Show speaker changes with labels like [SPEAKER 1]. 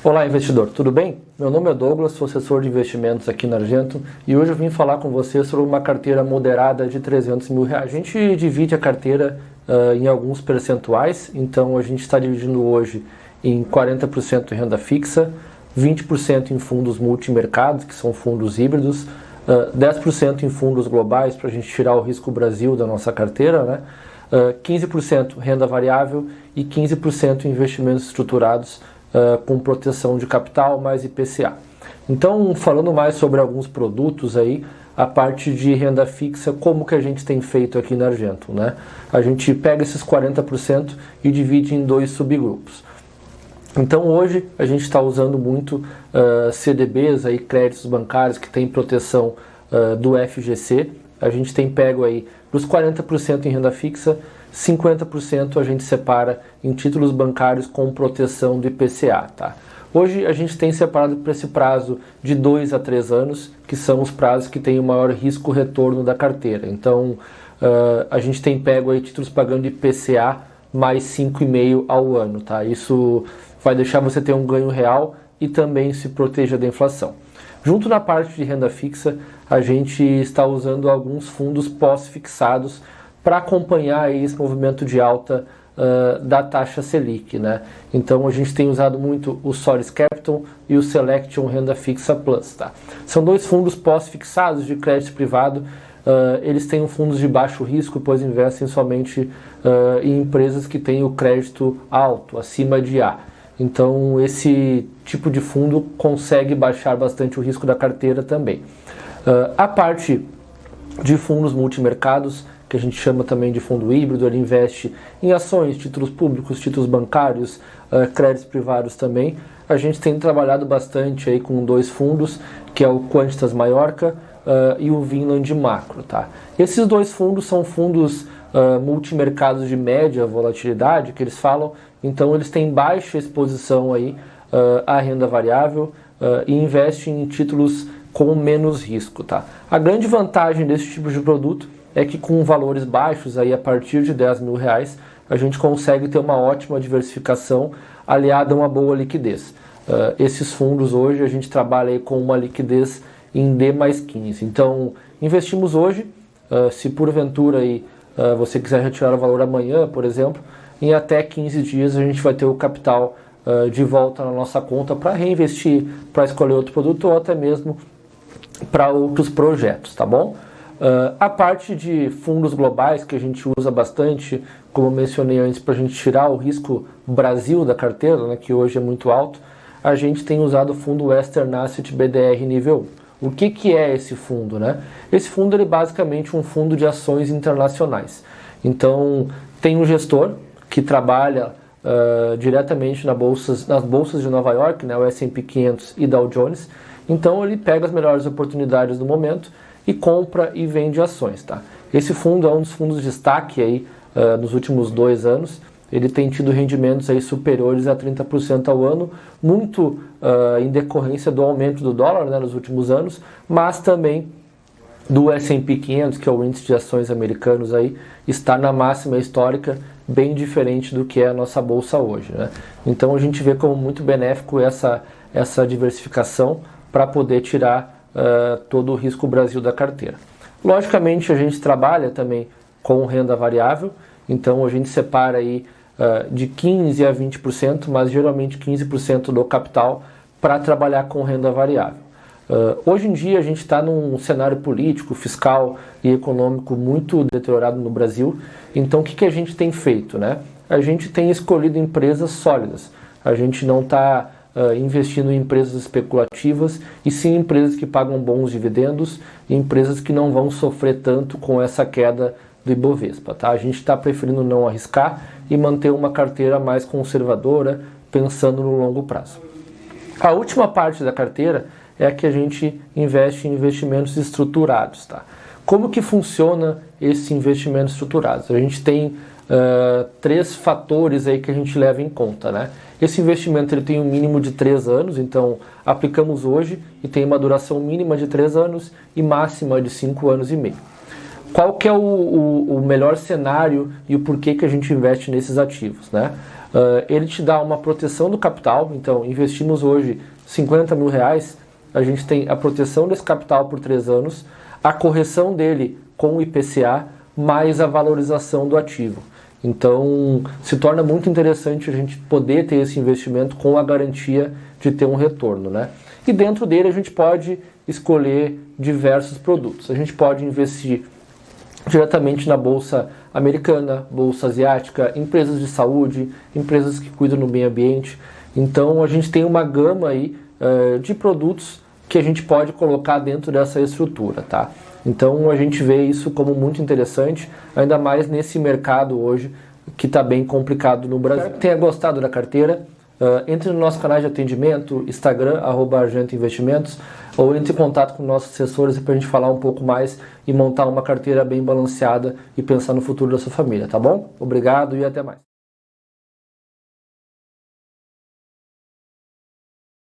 [SPEAKER 1] Olá, investidor, tudo bem? Meu nome é Douglas, sou assessor de investimentos aqui na Argento e hoje eu vim falar com você sobre uma carteira moderada de R$300 mil. A gente divide a carteira em alguns percentuais, então a gente está dividindo hoje em 40% em renda fixa, 20% em fundos multimercados, que são fundos híbridos, 10% em fundos globais para a gente tirar o risco Brasil da nossa carteira, né? 15% renda variável e 15% em investimentos estruturados com proteção de capital mais IPCA. Então, falando mais sobre alguns produtos aí, a parte de renda fixa, como que a gente tem feito aqui na Argento, né? A gente pega esses 40% e divide em dois subgrupos. Então hoje a gente está usando muito CDBs, aí, créditos bancários que tem proteção do FGC. A gente tem pego aí dos 40% em renda fixa, 50% a gente separa em títulos bancários com proteção do IPCA. Tá? Hoje a gente tem separado para esse prazo de 2 a 3 anos, que são os prazos que têm o maior risco-retorno da carteira. Então a gente tem pego aí títulos pagando IPCA mais 5,5% ao ano. Tá? Isso vai deixar você ter um ganho real e também se proteger da inflação. Junto na parte de renda fixa, a gente está usando alguns fundos pós-fixados para acompanhar esse movimento de alta da taxa Selic, né? Então a gente tem usado muito o Solis Capital e o Selection Renda Fixa Plus, tá? São dois fundos pós-fixados de crédito privado. Eles têm fundos de baixo risco, pois investem somente em empresas que têm o crédito alto, acima de A. Então esse tipo de fundo consegue baixar bastante o risco da carteira também. A parte de fundos multimercados, que a gente chama também de fundo híbrido, ele investe em ações, títulos públicos, títulos bancários, créditos privados também. A gente tem trabalhado bastante aí com dois fundos, que é o Quantitas Maiorca e o Vinland Macro. Tá? Esses dois fundos são fundos multimercados de média volatilidade, que eles falam, então eles têm baixa exposição aí, à renda variável e investem em títulos com menos risco. Tá? A grande vantagem desse tipo de produto é que com valores baixos, aí a partir de R$10 mil, a gente consegue ter uma ótima diversificação aliada a uma boa liquidez. Esses fundos hoje a gente trabalha aí com uma liquidez em D mais 15. Então, investimos hoje, se porventura aí, você quiser retirar o valor amanhã, por exemplo, em até 15 dias a gente vai ter o capital de volta na nossa conta para reinvestir, para escolher outro produto ou até mesmo para outros projetos, tá bom? A parte de fundos globais que a gente usa bastante, como eu mencionei antes, para a gente tirar o risco Brasil da carteira, né, que hoje é muito alto, a gente tem usado o fundo Western Asset BDR nível 1. O que é esse fundo? Né? Esse fundo ele é basicamente um fundo de ações internacionais. Então tem um gestor que trabalha diretamente nas bolsas de Nova York, né, o S&P 500 e Dow Jones. Então ele pega as melhores oportunidades do momento e compra e vende ações. Tá? Esse fundo é um dos fundos de destaque aí, nos últimos 2 anos. Ele tem tido rendimentos aí superiores a 30% ao ano, muito em decorrência do aumento do dólar, né, nos últimos anos, mas também do S&P 500, que é o índice de ações americanos, aí, está na máxima histórica, bem diferente do que é a nossa bolsa hoje. Né? Então a gente vê como muito benéfico essa diversificação para poder tirar todo o risco Brasil da carteira. Logicamente a gente trabalha também com renda variável, então a gente separa aí de 15% a 20%, mas geralmente 15% do capital para trabalhar com renda variável. Hoje em dia a gente está num cenário político, fiscal e econômico muito deteriorado no Brasil, então o que a gente tem feito? Né? A gente tem escolhido empresas sólidas, a gente não está investindo em empresas especulativas e sim empresas que pagam bons dividendos e empresas que não vão sofrer tanto com essa queda do Ibovespa. Tá? A gente está preferindo não arriscar e manter uma carteira mais conservadora, pensando no longo prazo. A última parte da carteira é a que a gente investe em investimentos estruturados. Tá? Como que funciona esse investimento estruturado? A gente tem 3 fatores aí que a gente leva em conta. Né? Esse investimento ele tem um mínimo de 3 anos, então aplicamos hoje e tem uma duração mínima de 3 anos e máxima de 5 anos e meio. qual que é o melhor cenário e o porquê que a gente investe nesses ativos, né? Ele te dá uma proteção do capital, então investimos hoje 50 mil reais, a gente tem a proteção desse capital por 3 anos, a correção dele com o IPCA, mais a valorização do ativo. Então, se torna muito interessante a gente poder ter esse investimento com a garantia de ter um retorno, né? E dentro dele a gente pode escolher diversos produtos. A gente pode investir diretamente na bolsa americana, bolsa asiática, empresas de saúde, empresas que cuidam do meio ambiente. Então, a gente tem uma gama aí de produtos que a gente pode colocar dentro dessa estrutura, tá? Então a gente vê isso como muito interessante, ainda mais nesse mercado hoje que está bem complicado no Brasil. Espero que tenha gostado da carteira. Entre no nosso canal de atendimento, Instagram, @argentoinvestimentos, ou entre em contato com nossos assessores para a gente falar um pouco mais e montar uma carteira bem balanceada e pensar no futuro da sua família, tá bom? Obrigado e até mais.